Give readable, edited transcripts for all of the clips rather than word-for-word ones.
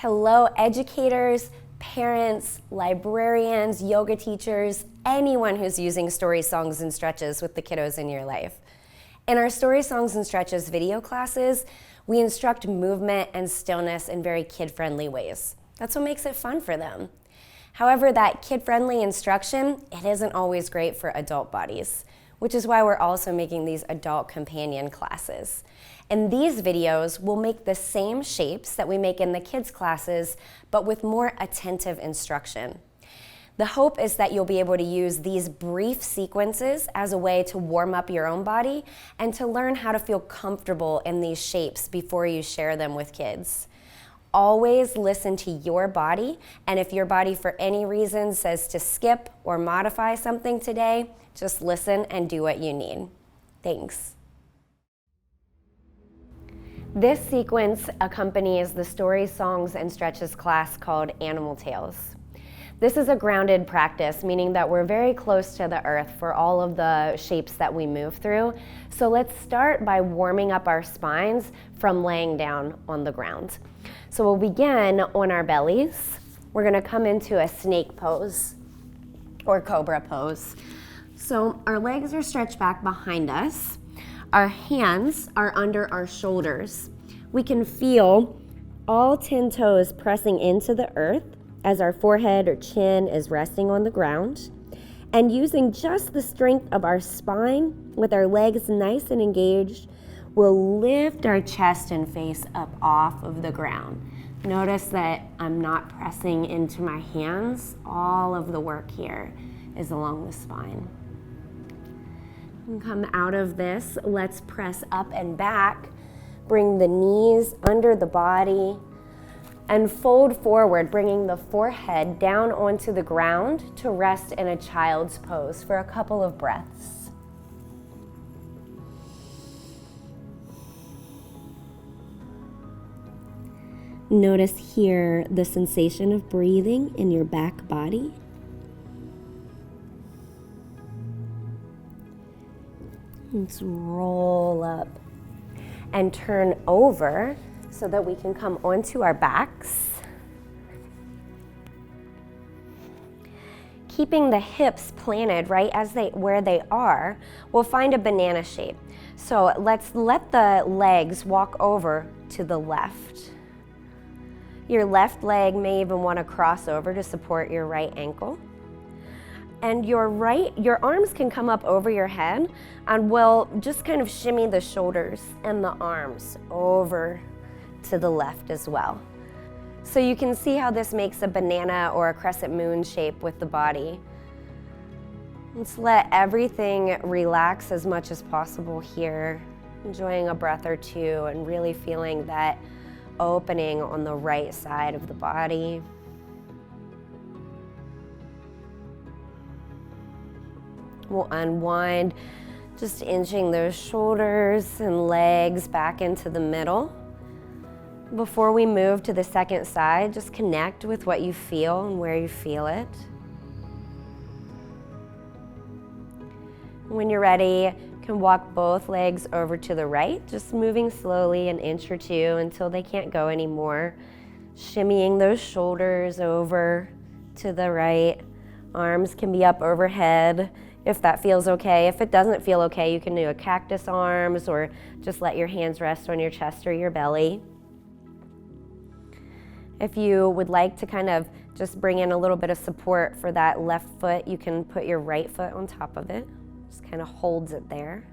Hello, educators, parents, librarians, yoga teachers, anyone who's using story songs and stretches with the kiddos in your life. In our story songs and stretches video classes, we instruct movement and stillness in very kid-friendly ways. That's what makes it fun for them. However, that kid-friendly instruction, it isn't always great for adult bodies, which is why we're also making these adult companion classes. In these videos, we'll make the same shapes that we make in the kids' classes, but with more attentive instruction. The hope is that you'll be able to use these brief sequences as a way to warm up your own body and to learn how to feel comfortable in these shapes before you share them with kids. Always listen to your body, and if your body for any reason says to skip or modify something today, just listen and do what you need. Thanks. This sequence accompanies the story, songs, and stretches class called Animal Tales. This is a grounded practice, meaning that we're very close to the earth for all of the shapes that we move through. So let's start by warming up our spines from laying down on the ground. So we'll begin on our bellies. We're gonna come into a snake pose or cobra pose. So our legs are stretched back behind us. Our hands are under our shoulders. We can feel all 10 toes pressing into the earth as our forehead or chin is resting on the ground. And using just the strength of our spine with our legs nice and engaged, we'll lift our chest and face up off of the ground. Notice that I'm not pressing into my hands. All of the work here is along the spine. And come out of this, let's press up and back. Bring the knees under the body and fold forward, bringing the forehead down onto the ground to rest in a child's pose for a couple of breaths. Notice here the sensation of breathing in your back body. Let's roll up and turn over so that we can come onto our backs. Keeping the hips planted right where they are, we'll find a banana shape. So let's let the legs walk over to the left. Your left leg may even want to cross over to support your right ankle. And your arms can come up over your head, and we'll just kind of shimmy the shoulders and the arms over to the left as well. So you can see how this makes a banana or a crescent moon shape with the body. Let's let everything relax as much as possible here, enjoying a breath or two and really feeling that opening on the right side of the body. We'll unwind, just inching those shoulders and legs back into the middle. Before we move to the second side, just connect with what you feel and where you feel it. When you're ready, you can walk both legs over to the right, just moving slowly an inch or two until they can't go anymore. Shimmying those shoulders over to the right. Arms can be up overhead if that feels okay. If it doesn't feel okay, you can do a cactus arms or just let your hands rest on your chest or your belly. If you would like to kind of just bring in a little bit of support for that left foot, you can put your right foot on top of it. Just kind of holds it there.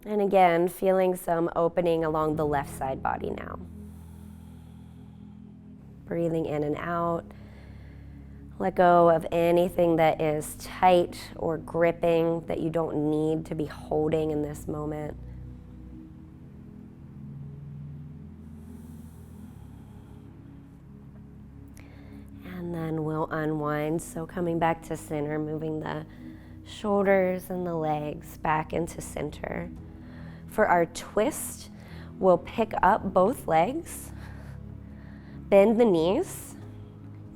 And again, feeling some opening along the left side body now. Breathing in and out. Let go of anything that is tight or gripping that you don't need to be holding in this moment. And then we'll unwind. So coming back to center, moving the shoulders and the legs back into center. For our twist, we'll pick up both legs, bend the knees.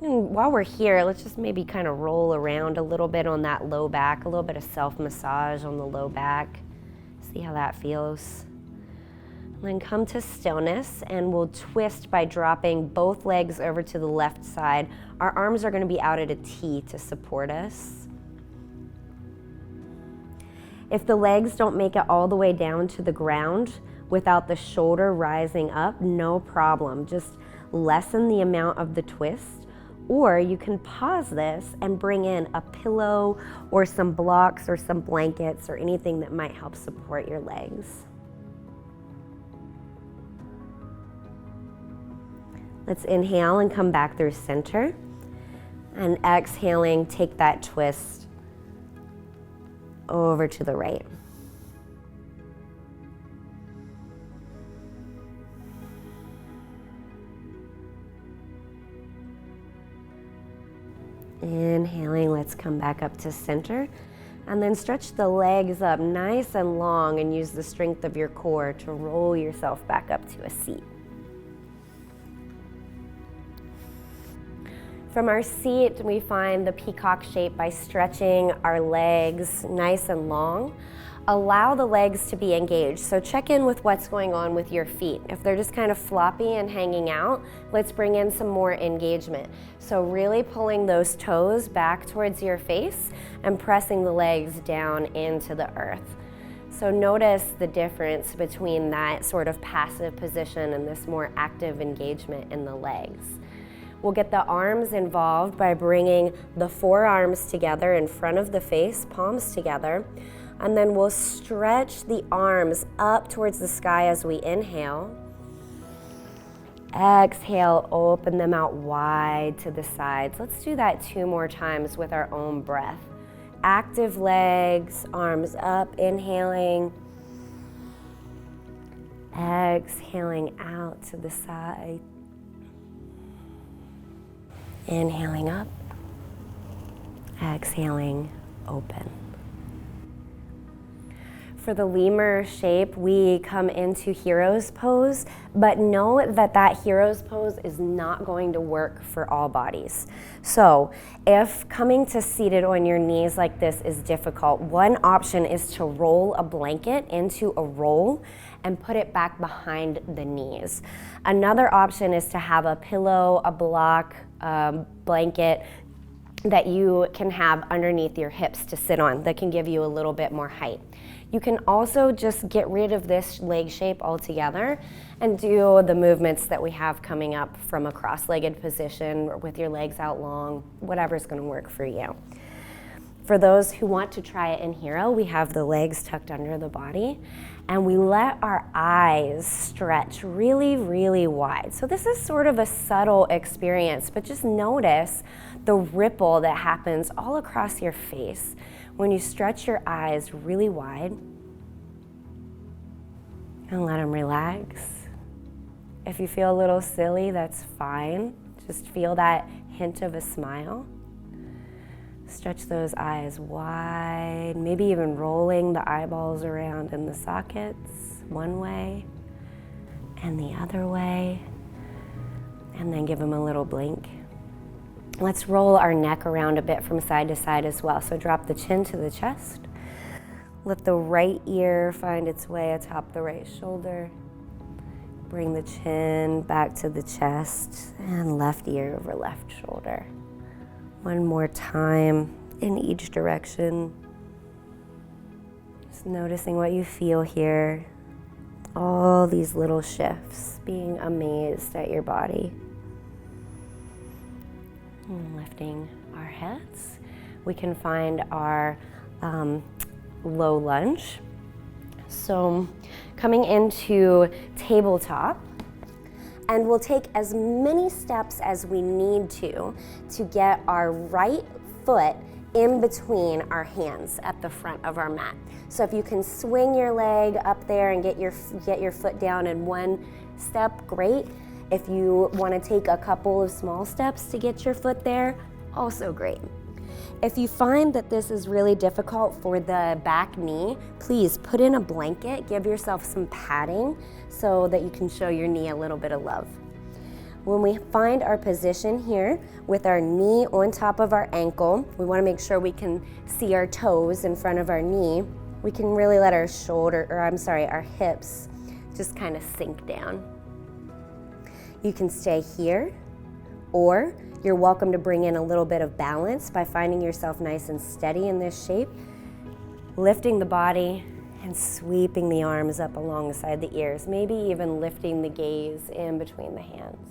And while we're here, let's just maybe kind of roll around a little bit on that low back, a little bit of self-massage on the low back. See how that feels. Then come to stillness, and we'll twist by dropping both legs over to the left side. Our arms are going to be out at a T to support us. If the legs don't make it all the way down to the ground without the shoulder rising up, no problem. Just lessen the amount of the twist, or you can pause this and bring in a pillow or some blocks or some blankets or anything that might help support your legs. Let's inhale and come back through center. And exhaling, take that twist over to the right. Inhaling, let's come back up to center. And then stretch the legs up nice and long and use the strength of your core to roll yourself back up to a seat. From our seat, we find the peacock shape by stretching our legs nice and long. Allow the legs to be engaged. So check in with what's going on with your feet. If they're just kind of floppy and hanging out, let's bring in some more engagement. So really pulling those toes back towards your face and pressing the legs down into the earth. So notice the difference between that sort of passive position and this more active engagement in the legs. We'll get the arms involved by bringing the forearms together in front of the face, palms together, and then we'll stretch the arms up towards the sky as we inhale. Exhale, open them out wide to the sides. Let's do that 2 more times with our own breath. Active legs, arms up, inhaling. Exhaling out to the side. Inhaling up, exhaling, open. For the lemur shape, we come into hero's pose, but know that that hero's pose is not going to work for all bodies. So if coming to seated on your knees like this is difficult, one option is to roll a blanket into a roll and put it back behind the knees. Another option is to have a pillow, a block, blanket that you can have underneath your hips to sit on that can give you a little bit more height. You can also just get rid of this leg shape altogether and do the movements that we have coming up from a cross-legged position with your legs out long, whatever's going to work for you. For those who want to try it in hero, we have the legs tucked under the body, and we let our eyes stretch really, really wide. So this is sort of a subtle experience, but just notice the ripple that happens all across your face when you stretch your eyes really wide and let them relax. If you feel a little silly, that's fine. Just feel that hint of a smile. Stretch those eyes wide, maybe even rolling the eyeballs around in the sockets one way and the other way, and then give them a little blink. Let's roll our neck around a bit from side to side as well. So drop the chin to the chest. Let the right ear find its way atop the right shoulder. Bring the chin back to the chest and left ear over left shoulder. One more time in each direction. Just noticing what you feel here. All these little shifts, being amazed at your body. And lifting our heads. We can find our low lunge. So coming into tabletop, and we'll take as many steps as we need to get our right foot in between our hands at the front of our mat. So if you can swing your leg up there and get your foot down in one step, great. If you want to take a couple of small steps to get your foot there, also great. If you find that this is really difficult for the back knee, please put in a blanket, give yourself some padding so that you can show your knee a little bit of love. When we find our position here with our knee on top of our ankle, we want to make sure we can see our toes in front of our knee. We can really let our hips just kind of sink down. You can stay here, or you're welcome to bring in a little bit of balance by finding yourself nice and steady in this shape, lifting the body and sweeping the arms up alongside the ears, maybe even lifting the gaze in between the hands.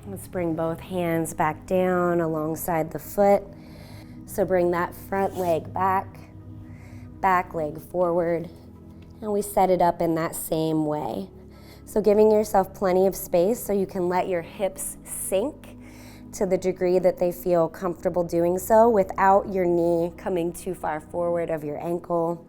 Let's bring both hands back down alongside the foot. So bring that front leg back, back leg forward, and we set it up in that same way. So giving yourself plenty of space so you can let your hips sink to the degree that they feel comfortable doing so without your knee coming too far forward of your ankle.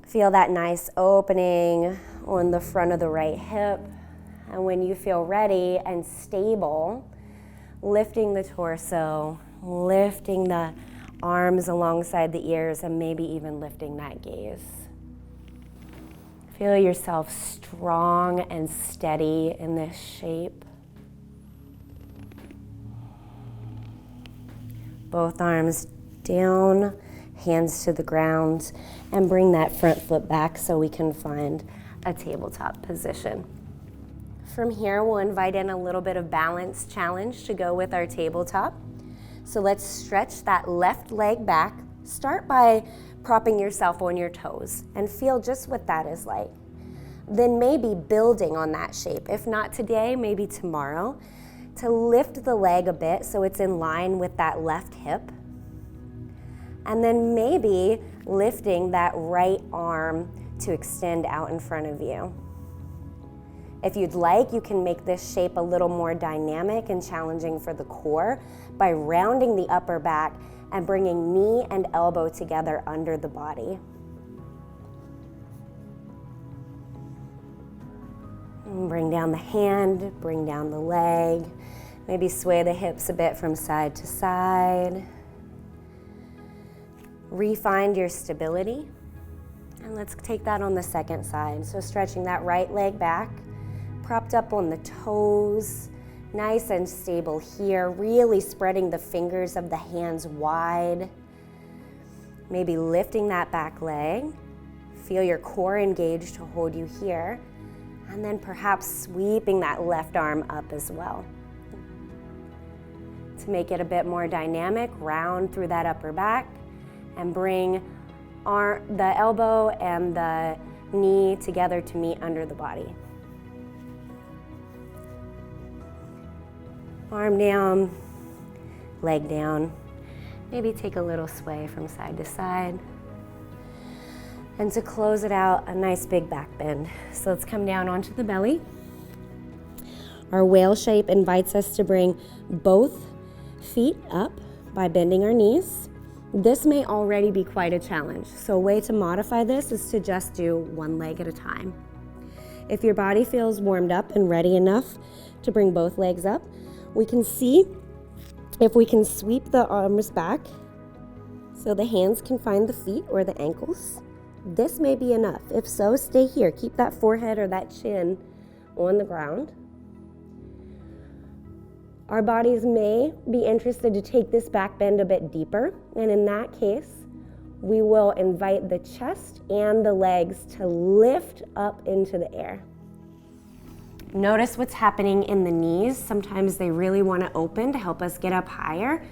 Feel that nice opening on the front of the right hip. And when you feel ready and stable, lifting the torso, lifting the arms alongside the ears, and maybe even lifting that gaze. Feel yourself strong and steady in this shape. Both arms down, hands to the ground, and bring that front foot back so we can find a tabletop position. From here, we'll invite in a little bit of balance challenge to go with our tabletop. So let's stretch that left leg back. Start by propping yourself on your toes and feel just what that is like. Then maybe building on that shape. If not today, maybe tomorrow, to lift the leg a bit so it's in line with that left hip. And then maybe lifting that right arm to extend out in front of you. If you'd like, you can make this shape a little more dynamic and challenging for the core by rounding the upper back and bringing knee and elbow together under the body. And bring down the hand, bring down the leg, maybe sway the hips a bit from side to side. Refine your stability. And let's take that on the second side. So stretching that right leg back, propped up on the toes, nice and stable here, really spreading the fingers of the hands wide. Maybe lifting that back leg. Feel your core engaged to hold you here. And then perhaps sweeping that left arm up as well. To make it a bit more dynamic, round through that upper back and bring the elbow and the knee together to meet under the body. Arm down, leg down. Maybe take a little sway from side to side. And to close it out, a nice big back bend. So let's come down onto the belly. Our whale shape invites us to bring both feet up by bending our knees. This may already be quite a challenge. So a way to modify this is to just do one leg at a time. If your body feels warmed up and ready enough to bring both legs up, we can see if we can sweep the arms back so the hands can find the feet or the ankles. This may be enough. If so, stay here. Keep that forehead or that chin on the ground. Our bodies may be interested to take this back bend a bit deeper, and in that case, we will invite the chest and the legs to lift up into the air. Notice what's happening in the knees. Sometimes they really want to open to help us get up higher.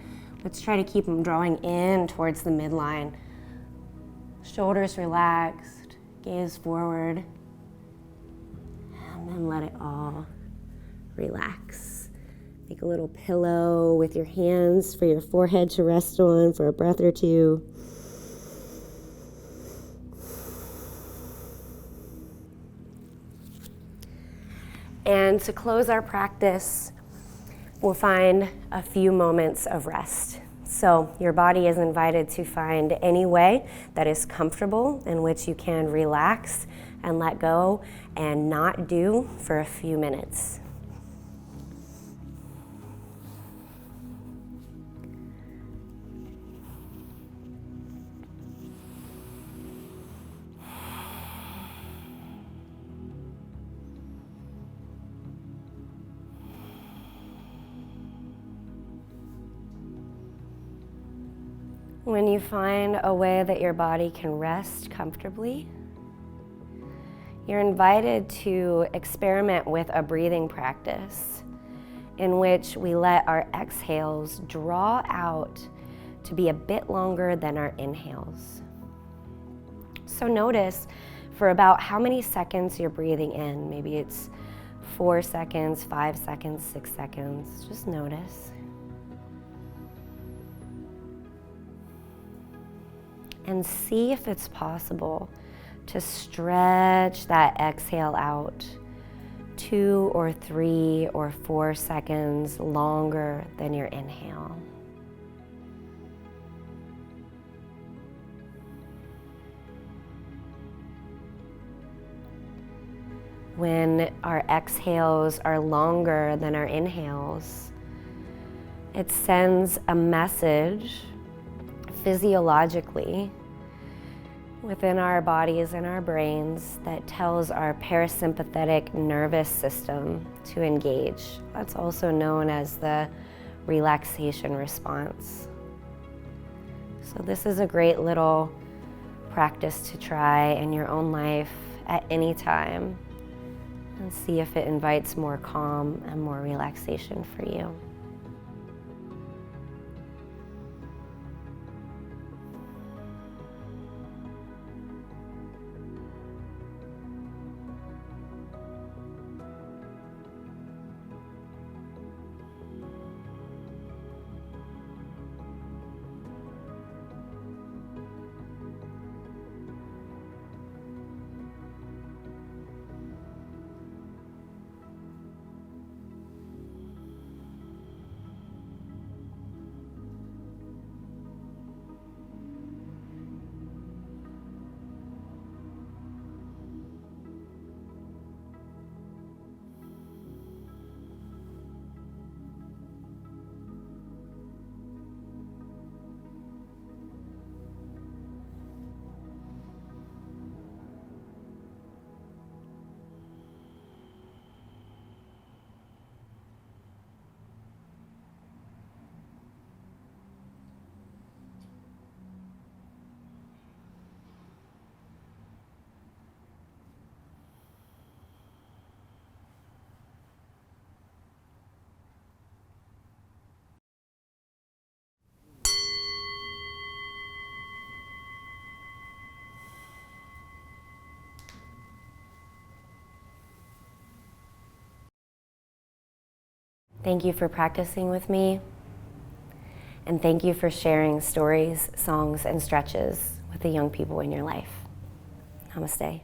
Let's try to keep them drawing in towards the midline. Shoulders relaxed, gaze forward, and then let it all relax. Make a little pillow with your hands for your forehead to rest on for a breath or two. And to close our practice, we'll find a few moments of rest. So your body is invited to find any way that is comfortable in which you can relax and let go and not do for a few minutes. When you find a way that your body can rest comfortably, you're invited to experiment with a breathing practice in which we let our exhales draw out to be a bit longer than our inhales. So notice for about how many seconds you're breathing in. Maybe it's 4 seconds, 5 seconds, 6 seconds. Just notice. And see if it's possible to stretch that exhale out 2 or 3 or 4 seconds longer than your inhale. When our exhales are longer than our inhales, it sends a message physiologically within our bodies and our brains that tells our parasympathetic nervous system to engage. That's also known as the relaxation response. So this is a great little practice to try in your own life at any time and see if it invites more calm and more relaxation for you. Thank you for practicing with me, and thank you for sharing stories, songs, and stretches with the young people in your life. Namaste.